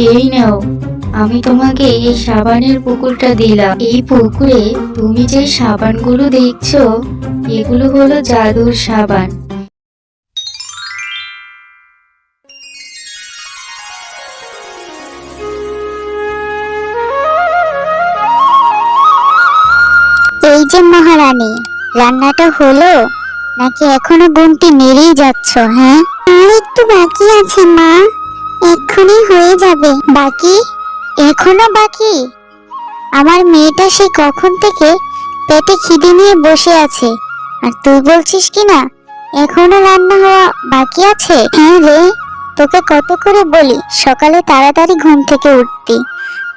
এই নাও, আমি তোমাকে এই সাবানের পুকুরটা দিলাম। এই পুকুরে তুমি যে সাবানগুলো দেখছো, এগুলো হলো জাদুর সাবান। এই যে মহারানী, রান্নাটা হলো নাকি এখনো গুনতি মেরেই যাচ্ছ? হ্যাঁ, আর একটু বাকি আছে মা, এক্ষুনি হয়ে যাবে। বাকি? এখনো বাকি? আমার মেয়েটা সে কখন থেকে পেটে খিদে নিয়ে বসে আছে, আর তুই বলছিস কিনা এখনো রান্না হওয়া বাকি আছে? হ্যাঁ রে, তোকে কত করে বলি সকালে তাড়াতাড়ি ঘুম থেকে উঠতি,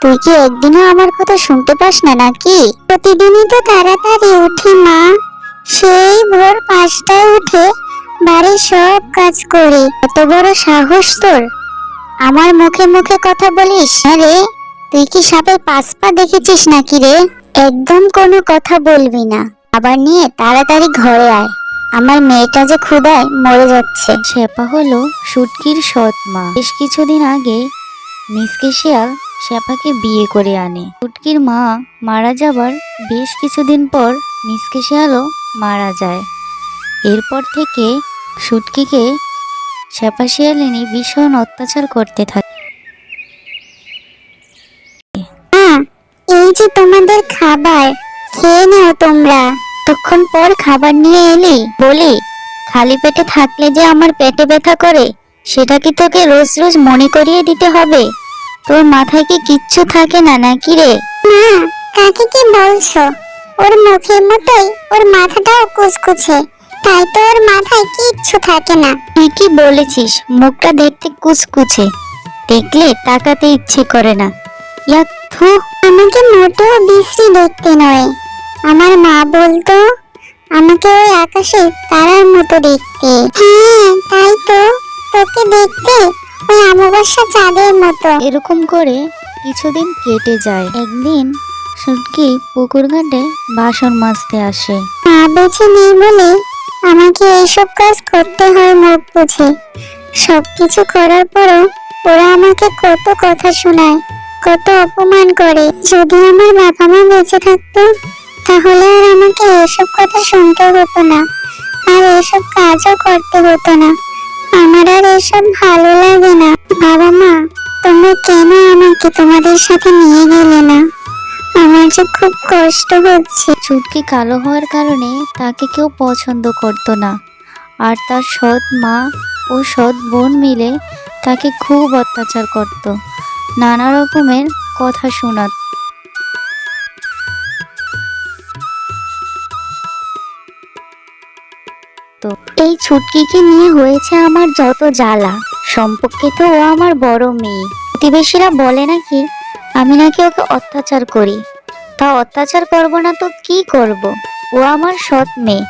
তুই কি একদিনও আমার কথা শুনতে পাস না নাকি? প্রতিদিনই তো তাড়াতাড়ি উঠি মা, সেই ভোর 5টায় উঠে বাড়ির সব কাজ করি। এত বড় সাহস তোর, আমার মুখে মুখে কথা বলিস? আরে তুই কি সাপের 5 পা দেখেছিস নাকি রে? একদম কোনো কথা বলবি না, আবার নিয়ে তাড়াতাড়ি ঘরে আয়, আমার মেয়েটা যে ক্ষুধায় মরে যাচ্ছে। শেপা হলো শুটকির সৎ মা। বেশ কিছুদিন আগে মিসকে শিয়াল শেপাকে বিয়ে করে আনে। শুটকির মা মারা যাবার বেশ কিছুদিন পর মিসকে শিয়ালও মারা যায়। এরপর থেকে শুটকিকে শেপা শিয়ালিনী ভীষণ অত্যাচার করতে থাকে। এই যে তোমাদের খাবার, খেয়ে নাও তোমরা। তখন পর খাবার নিয়ে এলি, বলি খালি পেটে থাকলে যে আমার পেটে ব্যথা করে, সেটা কি তোকে রোজ রোজ মনে করিয়ে দিতে হবে? তোর মাথায় কি কিচ্ছু থাকে না নাকি রে? মা, কাকে কি বলছো? ওর মুখের মতোই ওর মাথাটাও কুচকুচে, তাই তো ওর মাথায় কিচ্ছু থাকে না। ঠিকই বলেছিস, মুখটা দেখতে কুচকুচে, দেখলে তাকাতে ইচ্ছে করে না। ইয়াক থু। আমাকে মোটেও বিশ্রী দেখতে নয়, আমার মা বলতো আমাকে ওই আকাশে তারার মতো দেখতে। হ্যাঁ তাই তো, তোকে দেখতে ওই অমাবস্যা চাঁদের মতো। এরকম করে কিছুদিন কেটে যায়। একদিন শুটকি পুকুর ঘাটে বাসন মাজতে আসে। মা বেঁচে নেই বলে আমাকে এইসব কাজ করতে হয় মুখ বুঝে। সবকিছু করার পরও ওরা আমাকে কত কথা শোনায়, কত অপমান করে। যদি আমার বাবা মা বেঁচে থাকতো তাহলে আর আমাকে এসব কথা শুনতে হতো না, আর এসব কাজও করতে হতো না। আমার আর এসব ভালো লাগে না। বাবা মা, তোমরা কেন আমাকে তোমাদের সাথে নিয়ে গেলে না? আমার যে খুব কষ্ট হচ্ছে। শুটকি কালো হওয়ার কারণে তাকে কেউ পছন্দ করতো না, আর তার সৎ মা ও সৎ বোন মিলে তাকে খুব অত্যাচার করত, নানা রকমের কথা শোনাত। এই ছুটকিকে নিয়ে হয়েছে আমার যত জ্বালা। সম্পর্কে তো ও আমার বড় মেয়ে, প্রতিবেশীরা বলে নাকি আমি নাকি ওকে অত্যাচার করি। তা অত্যাচার করব না তো কি করব? ও আমার সৎ মেয়ে,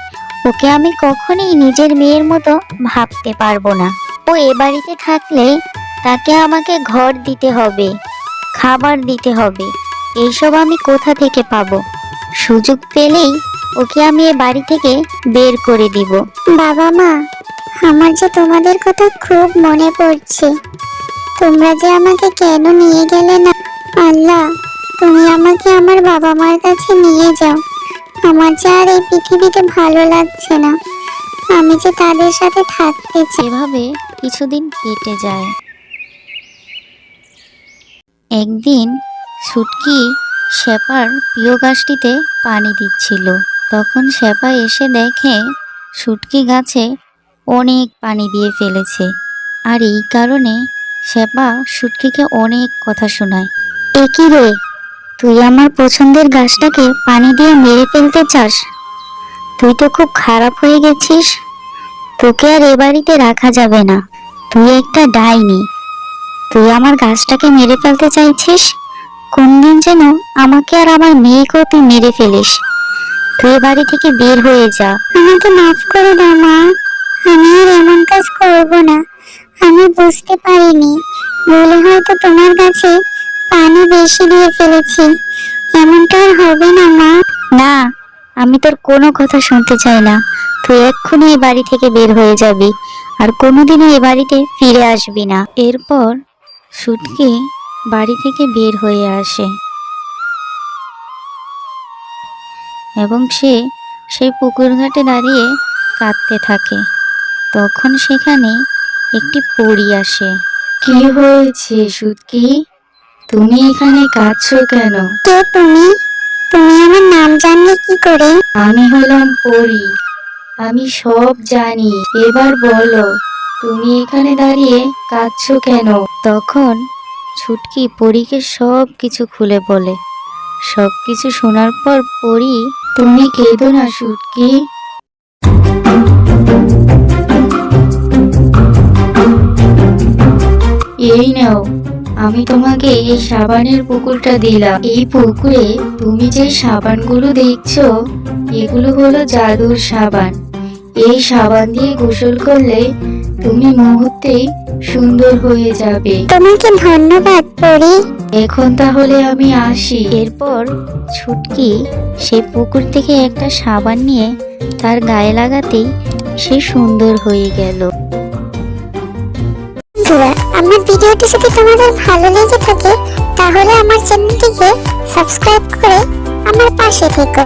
ওকে আমি কখনোই নিজের মেয়ের মতো ভাবতে পারবো না। ও এ বাড়িতে থাকলে তাকে আমাকে ঘর দিতে হবে, খাবার দিতে হবে, এইসব আমি কোথা থেকে পাবো? সুযোগ পেলেই ওকে আমি এ বাড়ি থেকে বের করে দিব। বাবা মা, আমার যে তোমাদের কথা খুব মনে পড়ছে। তোমরা যে আমাকে কেন নিয়ে গেলে না? আল্লাহ, তুমি আমাকে আমার বাবা মার কাছে নিয়ে যাও। আমার যে আর এই পৃথিবীতে ভালো লাগছে না, আমি যে তাদের সাথে থাকতে চাই। এভাবে কিছুদিন কেটে যায়। একদিন শুটকি শেপার প্রিয় গাছটিতে পানি দিচ্ছিল। তখন শেপা এসে দেখে শুটকি গাছে অনেক পানি দিয়ে ফেলেছে, আর এই কারণে শেপা শুটকিকে অনেক কথা শোনায়। এ কি রে, তুই আমার পছন্দের গাছটাকে পানি দিয়ে মেরে ফেলতে চাস? তুই তো খুব খারাপ হয়ে গেছিস, তোকে আর এ বাড়িতে রাখা যাবে না। তুই একটা ডাইনি, তুই আমার গাছটাকে মেরে ফেলতে চাইছিস। কোন দিন যেন আমাকে আর আমার মেয়েকেও তুই মেরে ফেলিস। তুই এ বাড়ি থেকে বের হয়ে যা। আমাকে মাফ করে দাও মা, আমি আর এমন কাজ করব না। আমি বুঝতে পারিনি, বলে হয়তো তোমার কাছে পানি বেশি দিয়ে ফেলেছি। এমনটা আর হবে না মা। না, আমি তোর কোনো কথা শুনতে চাই না। তুই এক্ষুনি এই বাড়ি থেকে বের হয়ে যাবি, আর কোনোদিনও এ বাড়িতে ফিরে আসবি না। এরপর ছুটকি বাড়ি থেকে বের হয়ে আসে এবং সে সেই পুকুর ঘাটে দাঁড়িয়ে কাঁদতে থাকে। তখন সেখানে একটি পরী আসে। কি হয়েছে সুটকি? তুমি এখানে কাঁদছো কেন? কে তুমি? তুমি আমার নাম জানলে কি করে? আমি হলাম পরী, আমি সব জানি। এবার বলো, তুমি এখানে দাঁড়িয়ে কাঁদছো কেন? তখন ছুটকি পরীকে সব কিছু খুলে বলে। সব কিছু শোনার পর পরী তুমি কেঁদো না সুটকি। এই নাও, আমি তোমাকে এই সাবানের পুকুরটা দিলাম। এই পুকুরে তুমি যে সাবানগুলো দেখছো, এগুলো হলো জাদুর সাবান। এই সাবান দিয়ে গোসল করলে তুমি মুহূর্তেই সুন্দর হয়ে যাবে। তোমাকে ধন্যবাদ পরি। এখন তাহলে আমি আসি। এরপর ছুটকি সেই পুকুর থেকে একটা সাবান নিয়ে তার গায়ে লাগাতেই সে সুন্দর হয়ে গেল। বন্ধুরা, আমার ভিডিওটি যদি তোমাদের ভালো লেগে থাকে তাহলে আমার চ্যানেলটিকে সাবস্ক্রাইব করে আমার পাশে থেকো।